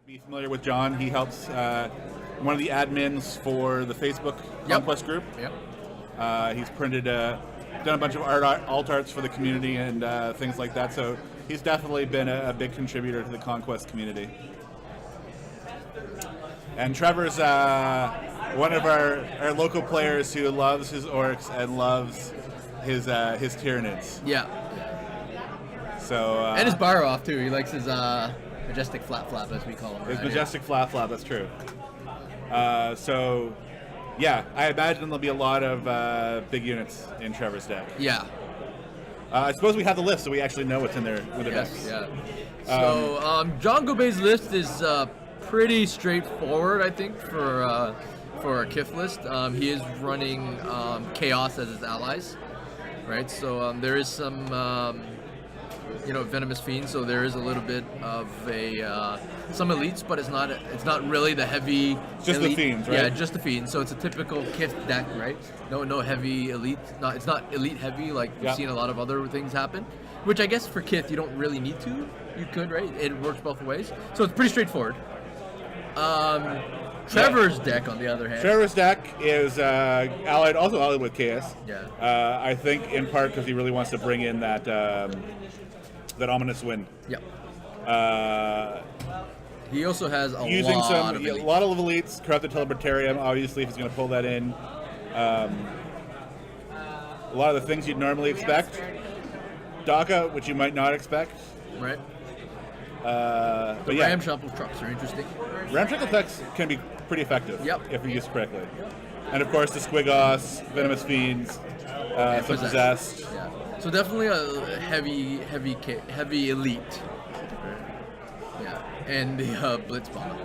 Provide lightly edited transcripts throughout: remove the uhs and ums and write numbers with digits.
Be familiar with Jon. He helps one of the admins for the Facebook Conquest group. Yep. He's printed, done a bunch of alt arts for the community and things like that. So he's definitely been a big contributor to the Conquest community. And Trevor's one of our local players who loves his orcs and loves his Tyranids. Yeah. So and his Barroth too. He likes his majestic flap as we call him. His majestic flap, that's true. So, yeah, I imagine there'll be a lot of big units in Trevor's deck. Yeah. I suppose we have the list, so we actually know what's in there with the decks. Yeah. So, John Gobet's list is pretty straightforward, I think, for a Kith list. He is running Chaos as his allies, right? So there is some. Venomous Fiend, so there is a little bit of some elites, but it's not really the heavy. Just elite. The fiends, right? Yeah, just the fiends. So it's a typical Kith deck, right? No heavy elite. It's not elite heavy like we've seen a lot of other things happen. Which I guess for Kith you don't really need to. You could, right? It works both ways. So it's pretty straightforward. Trevor's deck, on the other hand. Trevor's deck is allied with Chaos. Yeah. I think in part because he really wants to bring in that ominous wind. Yep. He also has a lot of elites. Corrupted Teleportarium, obviously, if he's going to pull that in. A lot of the things you'd normally expect. Daka, which you might not expect. Right. But Ramshackle trucks are interesting. Ramshackle trucks can be pretty effective. Yep. If used correctly. And of course the Squigos, Venomous Fiends, some Possessed. Yeah. So definitely a heavy elite. Yeah. And the Blitz Bomb.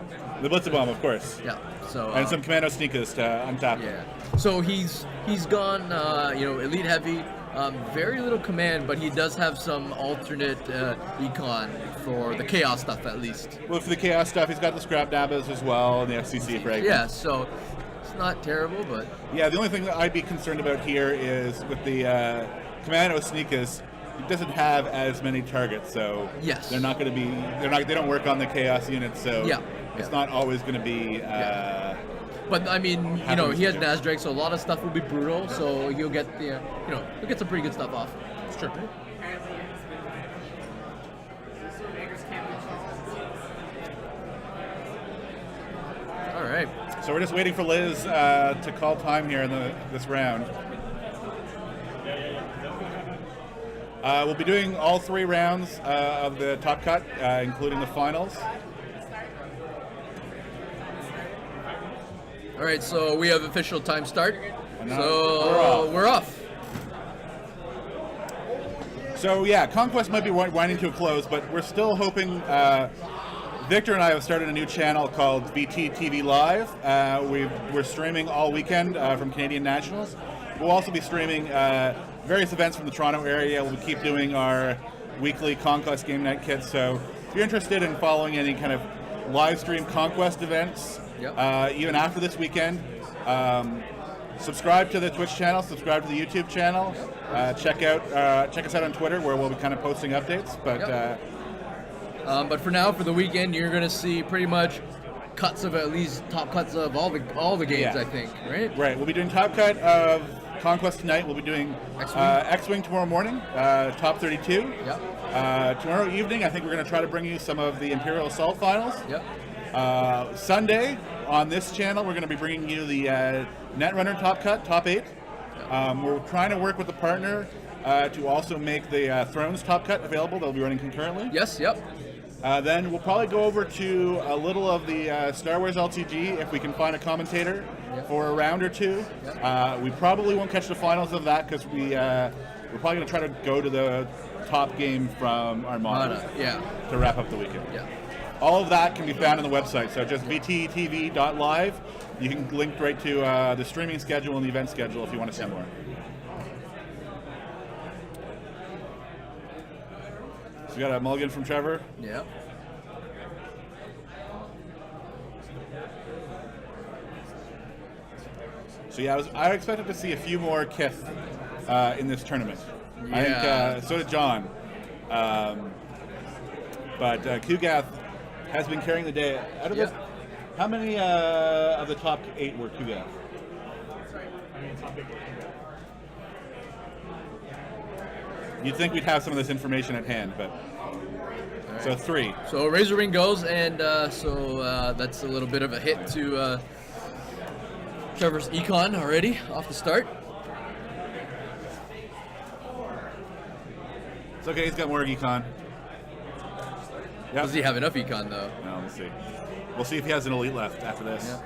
The Blitz Bomb, of course. Yeah. So and some Commando Sneakers to untap. Yeah. So he's gone elite heavy. Very little command, but he does have some alternate econ for the Chaos stuff, at least. Well, for the Chaos stuff, he's got the Scrap Dabbas as well, and the FCC fragment. Yeah, so it's not terrible, but... Yeah, the only thing that I'd be concerned about here is with the Commando Sneakers, it doesn't have as many targets, so yes. They're not going to be... They don't work on the Chaos units, so it's not always going to be... But I mean, he has Nazdreg, so a lot of stuff will be brutal. So he'll get he'll get some pretty good stuff off. It's true. All right. So we're just waiting for Liz to call time here in this round. We'll be doing all 3 rounds of the top cut, including the finals. All right, so we have official time start. So we're off. So yeah, Conquest might be winding to a close, but we're still hoping. Victor and I have started a new channel called BT TV Live. We're streaming all weekend from Canadian Nationals. We'll also be streaming various events from the Toronto area. We'll keep doing our weekly Conquest game night kits. So if you're interested in following any kind of live stream Conquest events, even after this weekend, subscribe to the Twitch channel, subscribe to the YouTube channel, check us out on Twitter where we'll be kind of posting updates. But for now, for the weekend, you're going to see pretty much cuts of at least top cuts of all the games, I think, right? Right. We'll be doing top cut of Conquest tonight. We'll be doing X-Wing tomorrow morning, top 32. Yep. Tomorrow evening, I think we're going to try to bring you some of the Imperial Assault finals. Yep. Sunday on this channel, we're going to be bringing you the Netrunner top cut, top 8. We're trying to work with a partner to also make the Thrones top cut available. They'll be running concurrently. Yes. Yep. Then we'll probably go over to a little of the Star Wars LTG if we can find a commentator for a round or 2. We probably won't catch the finals of that because we're probably going to try to go to the top game from Armada to wrap up the weekend. Yeah. All of that can be found on the website. So just vttv.live. You can link right to the streaming schedule and the event schedule if you want to see more. So we got a mulligan from Trevor. Yeah. So yeah, I expected to see a few more Kith in this tournament. Yeah. I think so did Jon. But Kugath has been carrying the day. Out of this, how many of the top 8 were Kuga? You'd think we'd have some of this information at hand, but right. So 3. So Razor Ring goes, and so that's a little bit of a hit to Trevor's econ already off the start. It's okay, he's got more econ. Yep. Does he have enough econ though? No, we'll see. We'll see if he has an elite left after this. Yeah.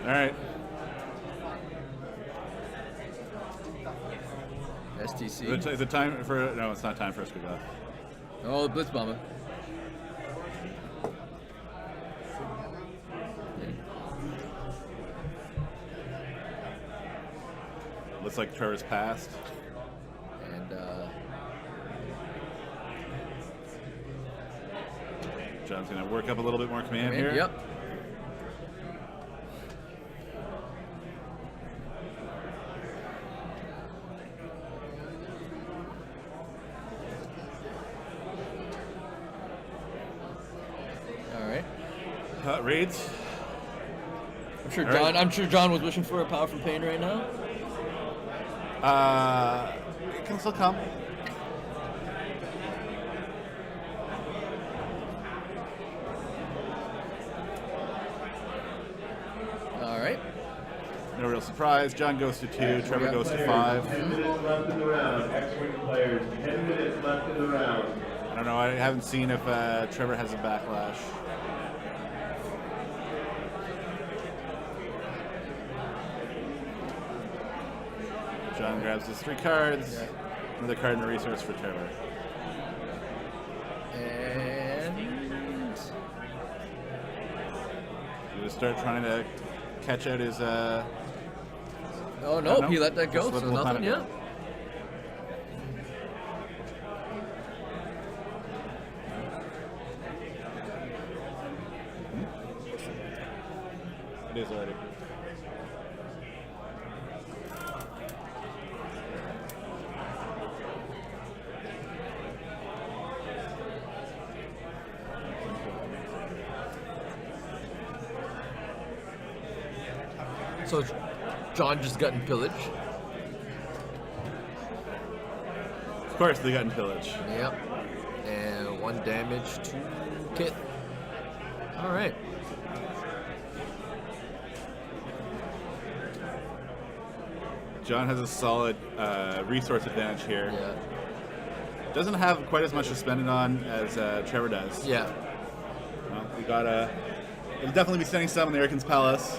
All right. STC. Is it time for? No, it's not time for us to go. Oh, Blitz Bomber. Looks like Trevor's passed. And John's gonna work up a little bit more command here. Yep. All right. Raids. I'm sure John was wishing for a power from Pain right now. It can still come. All right. No real surprise. John goes to 2. Trevor goes to 5. 10 minutes left in the round. X-Wing players, 10 minutes left in the round. I don't know. I haven't seen if Trevor has a backlash. John grabs his 3 cards. Yeah. Another card and a resource for Trevor. And He would start trying to catch out his. oh no, he let that go, so nothing. Yeah. It is already. So John just got in pillage. Of course, they got in pillage. Yep. And 1 damage to Kith. All right. John has a solid resource advantage here. Yeah. Doesn't have quite as much to spend it on as Trevor does. Yeah. Well, we got We'll definitely be sending some in the Arkan's Palace.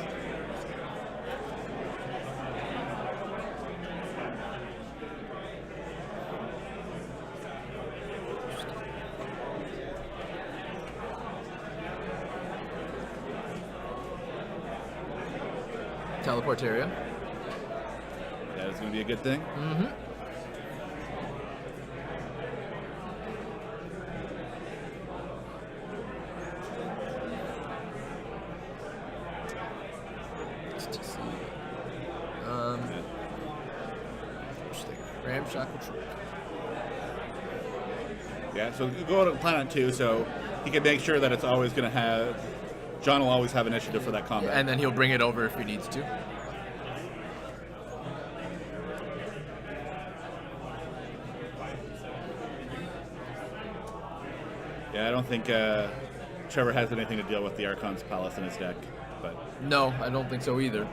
Teleport area. That is going to be a good thing. Mm-hmm. Ramshackle troop. Yeah, so go to Planet 2, so he can make sure that it's always going to have. John will always have initiative for that combat. And then he'll bring it over if he needs to. Yeah, I don't think Trevor has anything to deal with the Archon's Palace in his deck, but No, I don't think so either.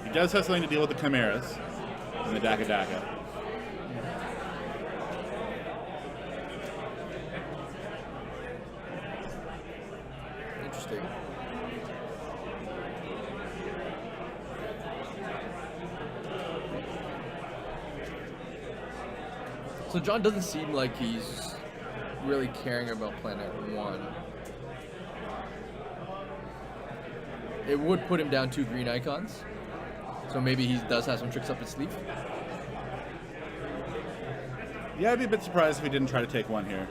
he does have something to deal with the Chimeras and the Daka Daka. Interesting. So John doesn't seem like he's really caring about Planet 1. It would put him down 2 green icons. So maybe he does have some tricks up his sleeve. Yeah, I'd be a bit surprised if he didn't try to take 1 here.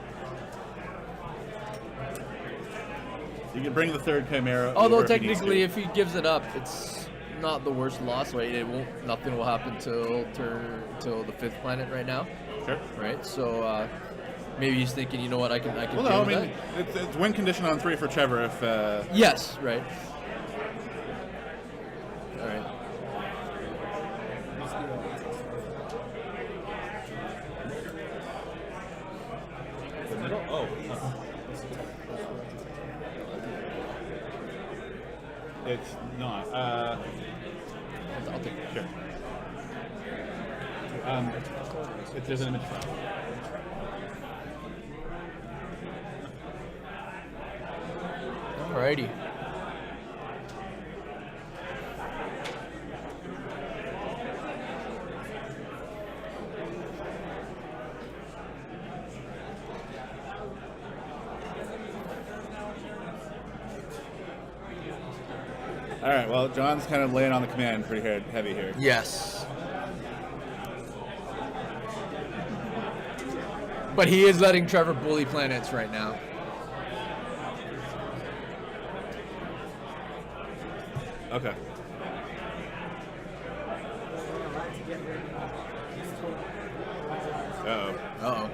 You can bring the 3rd Chimera. Although over if he needs technically, to. if he gives it up, it's not the worst loss. Right? Nothing will happen till the 5th planet right now. Sure. Right. So maybe he's thinking, you know what, I can. Well, no, I mean it's win condition on 3 for Trevor if. Yes. Right. All right. Oh. It's not. I'll take it. Sure. There's an image file. Alrighty. All right. Well, John's kind of laying on the command pretty heavy here. Yes. But he is letting Trevor bully planets right now. Okay. Uh-oh.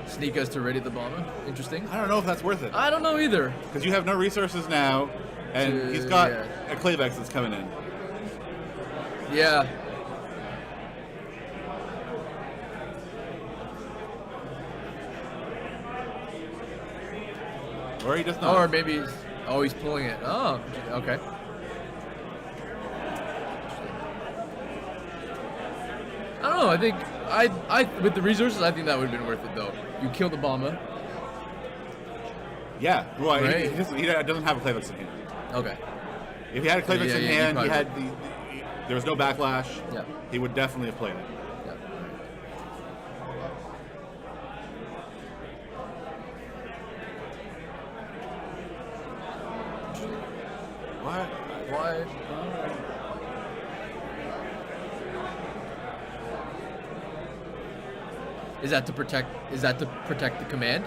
Sneak us to ready the bomber. Interesting. I don't know if that's worth it. I don't know either. Because you have no resources now, and he's got a Clayvex that's coming in. Yeah. Or he does not. Or maybe he's pulling it. Oh, okay. I don't know. I think I with the resources, I think that would have been worth it though. You kill the bomber. Yeah. Well, Right. he doesn't have a Clayvex in hand. Okay. If he had a Clayvex in hand, he had there was no backlash. Yeah. He would definitely have played it. Yeah. Why? Is that to protect the command?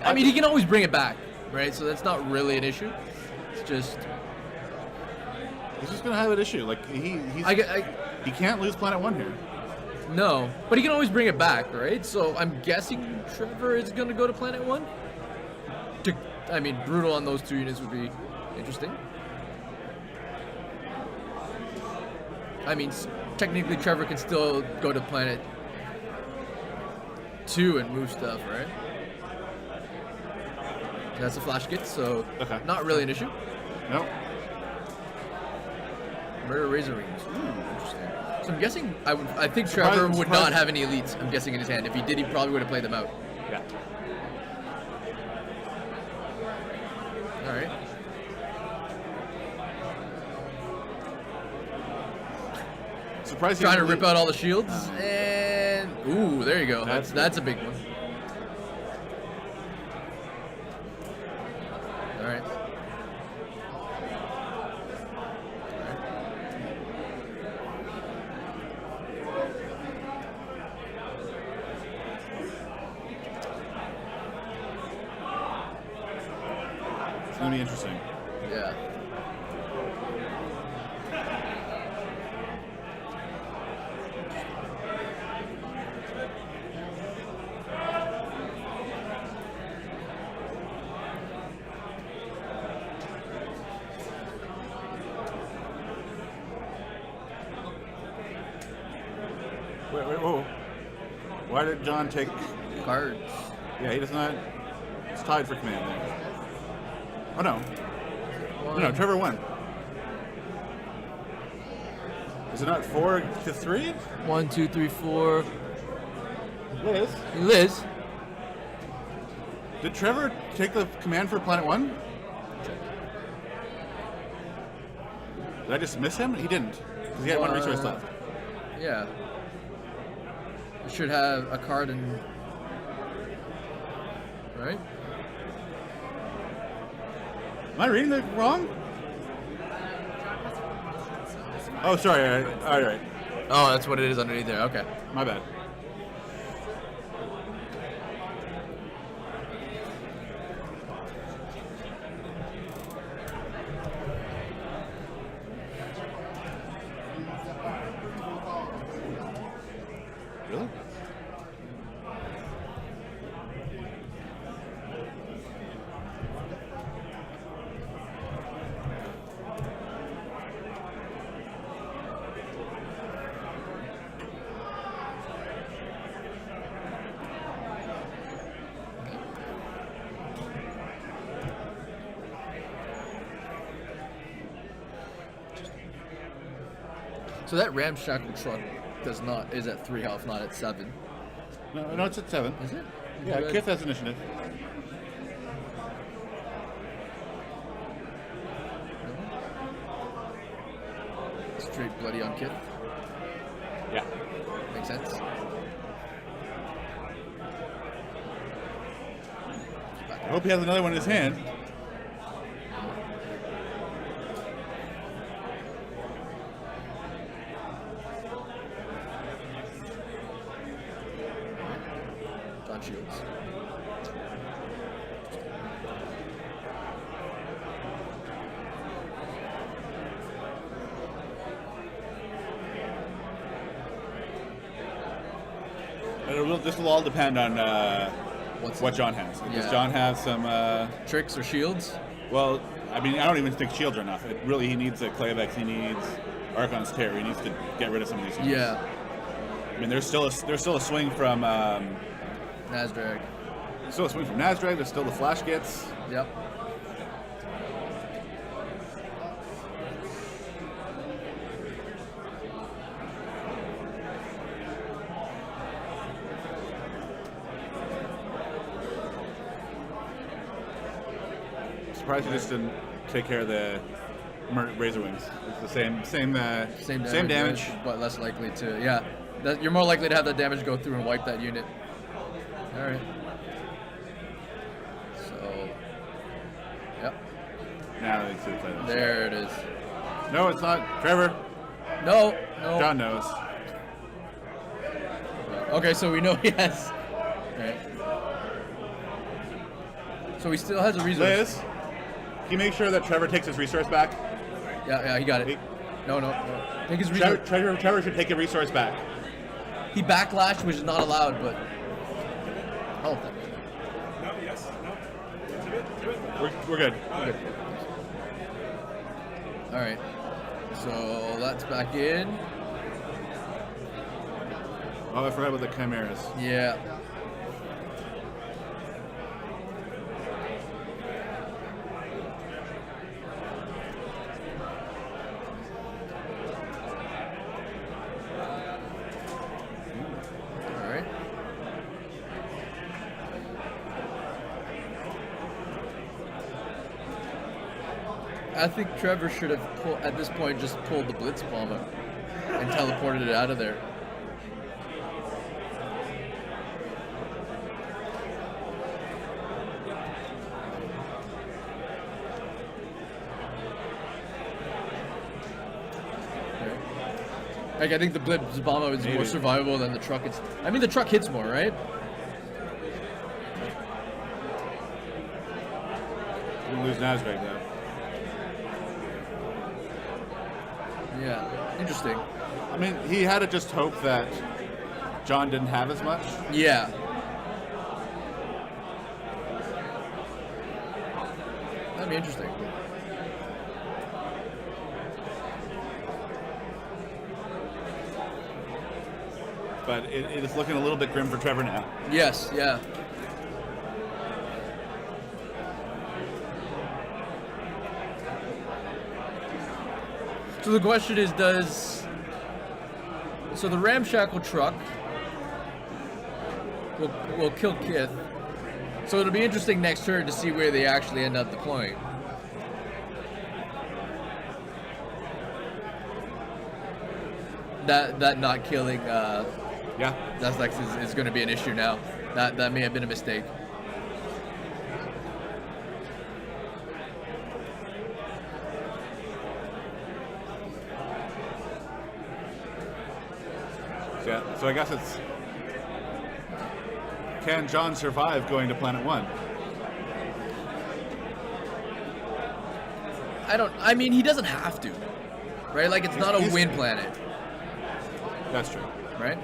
I mean, he can always bring it back, right? So that's not really an issue. It's just He's just gonna have an issue. Like he can't lose Planet 1 here. no, but he can always bring it back, right? So I'm guessing Trevor is gonna go to Planet 1. I mean, brutal on those 2 units would be interesting. I mean, technically Trevor can still go to Planet 2 and move stuff, right? That's a flash kit, so not really an issue. Nope. Murder Razor Rings. Ooh, interesting. So I'm guessing I think Trevor would not have any elites. I'm guessing in his hand. If he did, he probably would have played them out. Yeah. All right. Surprised. Trying to rip out all the shields, and ooh, there you go. That's a big one. All right. It's gonna be interesting. Yeah. Wait, whoa. Why did Jon take Cards. Yeah, he does not. It's tied for command there. Oh no. No, Trevor won. Is it not 4-3? 1, 2, 3, 4. Liz? Liz. Did Trevor take the command for Planet 1? Did I just miss him? He didn't. Because he had one resource left. Yeah. You should have a card in. Right? Am I reading that wrong? Oh, sorry. All right. Oh, that's what it is underneath there. Okay. My bad. So that ramshackle truck is at 3 health, not at 7. No, it's at 7. Is it? Yeah, Good. Kith has initiative. Straight bloody on Kith. Yeah. Makes sense. I hope he has another one in his hand. John Shields. This will all depend on what John has. Does Yeah. John have some? Tricks or shields? Well, I mean, I don't even think shields are enough. He needs a Clavex. He needs Archon's Tear. He needs to get rid of some of these things. Yeah. I mean, there's still a swing from Nazdreg. still a swing from Nazdreg. There's still the Flash Gits. Yep. Surprised he just didn't take care of the Razor Wings. It's the same damage. but less likely to. Yeah, you're more likely to have that damage go through and wipe that unit. All right. So, yep. Now they see the play. There it is. No, it's not. Trevor. No. John knows. Okay, so we know he has. All right. So he still has a resource. Liz, can you make sure that Trevor takes his resource back? Yeah, he got it. No. Take his resource. Trevor should take a resource back. He backlashed, which is not allowed, but. Oh, No, yes, no. We're good. good. All right. So that's back in. Oh, I forgot about the Chimeras. Yeah. All right. I think Trevor should have, at this point, just pulled the Blitz Bomber and teleported it out of there. Like, I think the Blitz Bomber is more survivable than the truck. I mean, the truck hits more, right? We'll lose Nazdreg though. Yeah, interesting. I mean, he had to just hope that John didn't have as much. Yeah. That'd be interesting. But it is looking a little bit grim for Trevor now. Yes, yeah. So the question is, so the ramshackle truck will kill Kith. So it'll be interesting next turn to see where they actually end up deploying. That not killing Yeah. Nazdreg is going to be an issue now. That may have been a mistake. Yeah. So I guess it's, can John survive going to Planet 1? I mean, he doesn't have to, right? Like, it's not a win planet, That's true. right?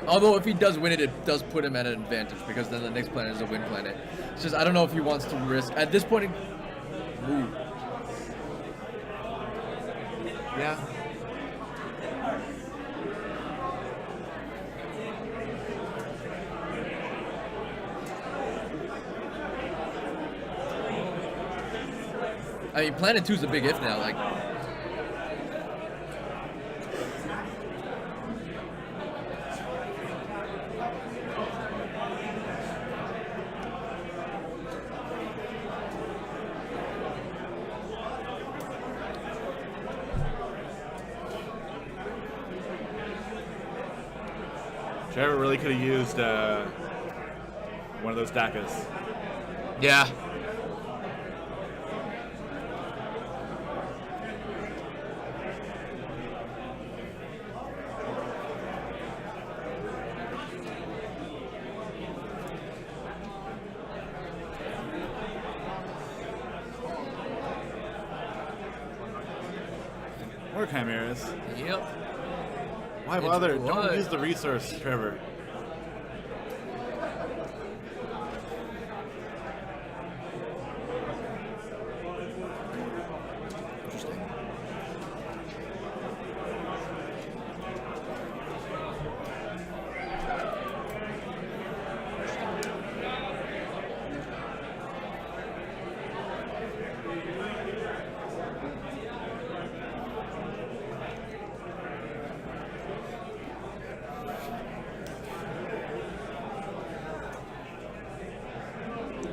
Although if he does win it, it does put him at an advantage because then the next planet is a win planet. It's just, I don't know if he wants to risk at this point. Ooh. Yeah. I mean, Planet 2 is a big if now. Like, Trevor really could have used one of those DACAs. yeah. More chimeras. Yep. Why It's bother? blood. Don't use the resource, Trevor. Interesting.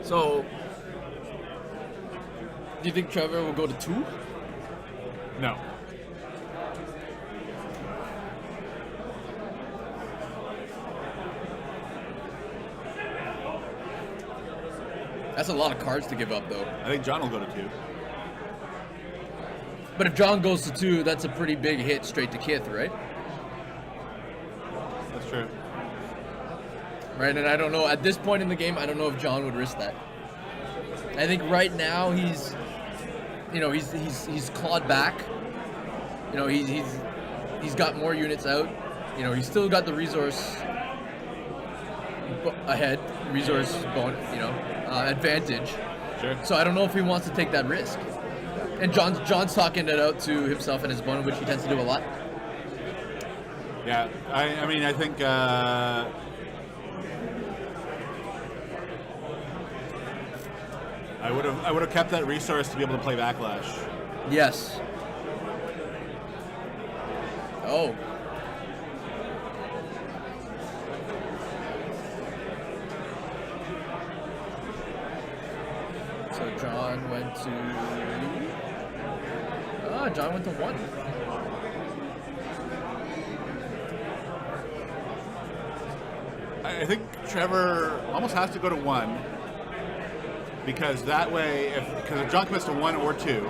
So, do you think Trevor will go to 2? No. That's a lot of cards to give up, though. I think John will go to 2. But if John goes to 2, that's a pretty big hit straight to Kith, right? That's true. Right, and I don't know, at this point in the game, I don't know if John would risk that. I think right now he's clawed back. You know, he's got more units out. You know, he's still got the resource ahead, advantage. Sure. So I don't know if he wants to take that risk. And John's talking it out to himself and his opponent, which he tends to do a lot. Yeah, I mean, I think I would have kept that resource to be able to play Backlash. Yes. Oh. So John went to... John went to 1. I think Trevor almost has to go to 1 because that way, if John commits to 1 or 2,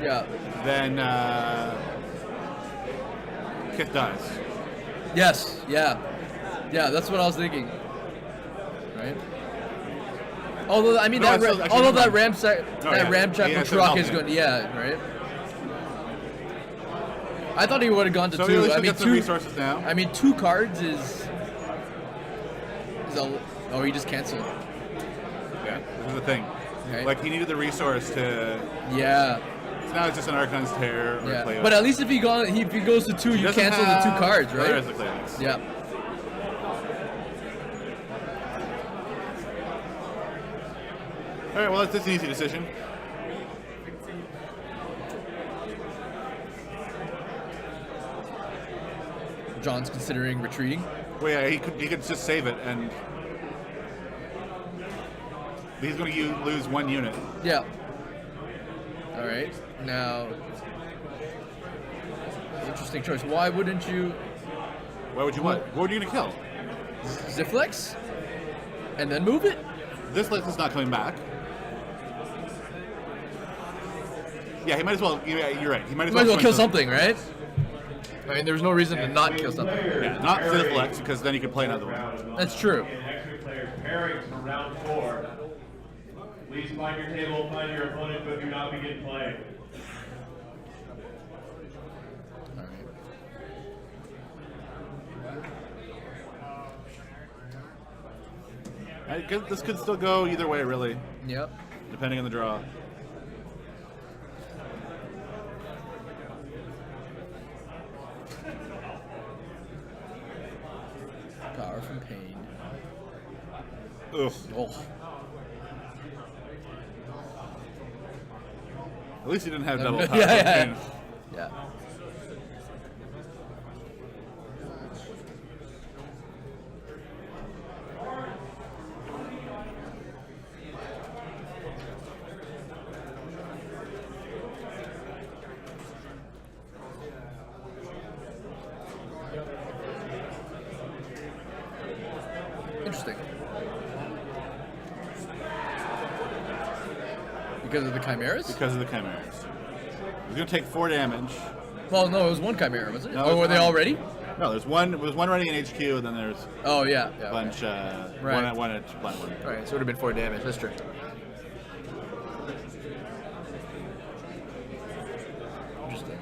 Yeah. then Kith dies. Yes. Yeah. Yeah, that's what I was thinking. Right? Although, I mean, No, that it's still- actually, although never that mind. ramshackle Yeah, so truck help is him. good. Yeah, right? I thought he would have gone to So 2. he at least I will mean, get some 2 resources now. I mean, 2 cards is a... Oh, he just canceled. Yeah, this is the thing. Okay. Like, he needed the resource to... Yeah. So now it's just an Archon's Tear or Yeah. Clay. But at least if he goes to 2, you doesn't cancel the 2 have- cards, Oh, there's right? the Claymix. Yeah. All right, well, that's an easy decision. John's considering retreating. Well, yeah, he could just save it, and he's going to lose 1 unit. Yeah. All right. Now, interesting choice. Why wouldn't you Why would you want? What are you going to kill? Ziflex and then move it? This list is not coming back. Yeah, he might as well. Yeah, you're right. He might as Might as well swing kill to- something, right? I mean, there's no reason to not kill something. Yeah, not Ziflex, because then you could play another one. That's true. Extra players pairings for round 4. Please find your table, find your opponent, but do not begin play. All right. This could still go either way, really, Yep. depending on the draw. Power from pain. Ugh. Oh. At least he didn't have double Yeah, power. yeah. Yeah. Interesting. Because of the chimeras? Because of the chimeras. He's going to take 4 damage. Well, no, it was one chimera, wasn't it? No, Oh, it's were they one. all ready? No, there's one running in HQ, and then there's Oh, yeah. Yeah. a bunch, Right. one at Planet One. All right, so it would have been 4 damage. That's true. Interesting.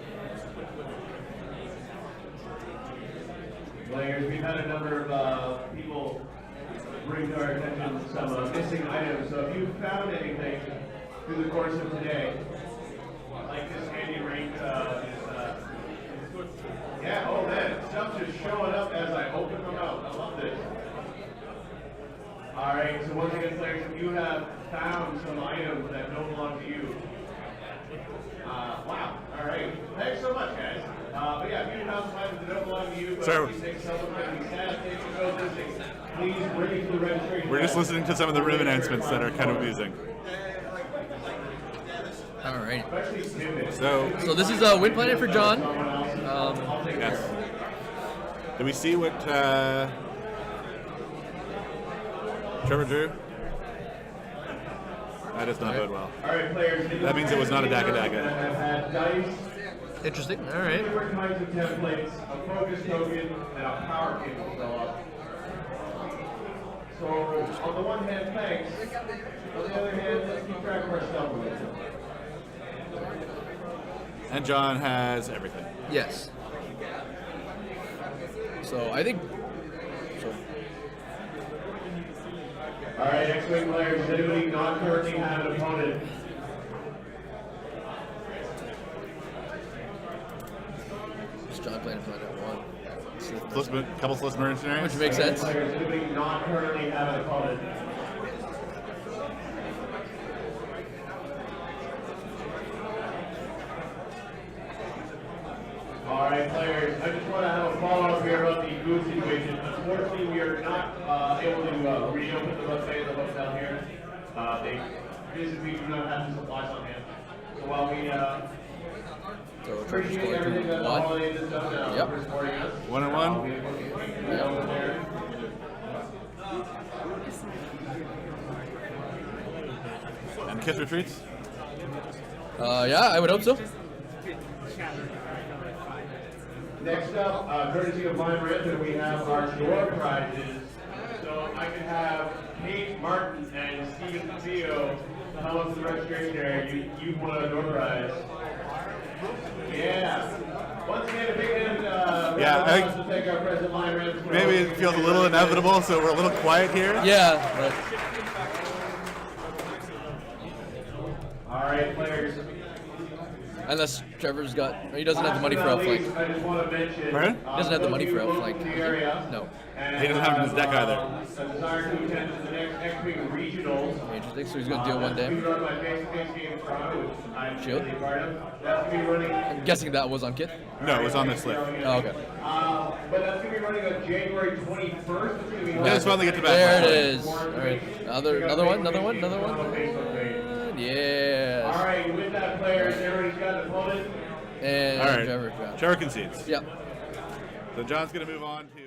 Players, we've had a number of people bring to our attention some missing items. So if you found anything through the course of today, like this handy rank yeah, oh man, stuff just showing up as I open them out. I love this. All right, so once again, players, if you have found some items that don't belong to you, wow, all right. Thanks so much, guys. But yeah, if you found some items that don't belong to you, but So- please take some of them, please bring it to the registration. We're just listening to some of the room announcements that are kind of amusing. All right. Especially Timbit. So, So this is a win planet for John. yes. Did we see what Trevor drew? That does not bode well. All right, players. That means it was not a Daga Daga. That have had dice, Interesting. All right. different kinds of templates, a focus token, and a power cable show up. So on the one hand, thanks. On the other hand, let's keep track of our stuff with it. And John has everything. Yes. So I think. So All right, X-Wing players, does anybody not currently have an opponent? is John playing planet 1? Couple Sliss mercenaries. Which makes sense. Players, does anybody not currently have an opponent? All right, players, I just want to have a follow-up here about the food situation. Unfortunately, we are not able to reopen the buffet in the hotel here. They physically do not have the supplies on hand. So while we So Trevor's appreciate going everything that to the 1. holidays have done Yep. for supporting us. 1-1. We have a cake over there. And Kith retreats. Yeah, I would hope so. Next up, courtesy of Blind Renter, we have our door prizes. So I can have Kate Martin and Stephen Theo come up to the registration area. You won a door prize. Yeah. Once again, a big hand. Yeah, I to thank our president, Blind Renter. Maybe it feels a little inevitable, so we're a little quiet here. Yeah. But All right, players. unless Trevor's got. He doesn't have the money for outflank. I just want to mention. Pardon? He doesn't have the money for outflank. The area. No. He doesn't have it in his deck either. A desire to attend the next X-Wing Regionals. Interesting. So he's going to deal 1 damage. Run my face-to-face game in Toronto, which I'm Shield? really part of. That's going to be running. I'm guessing that was on Kith. No, it was on this list. Oh, okay. But that's going to be running on January 21st. It's going to be Yeah, let's finally get to There bat. it is. All right. Another one. Yes. All right, with that, players, everybody's got an opponent. And All right. Trevor's down. Trevor concedes. Yep. So John's going to move on to.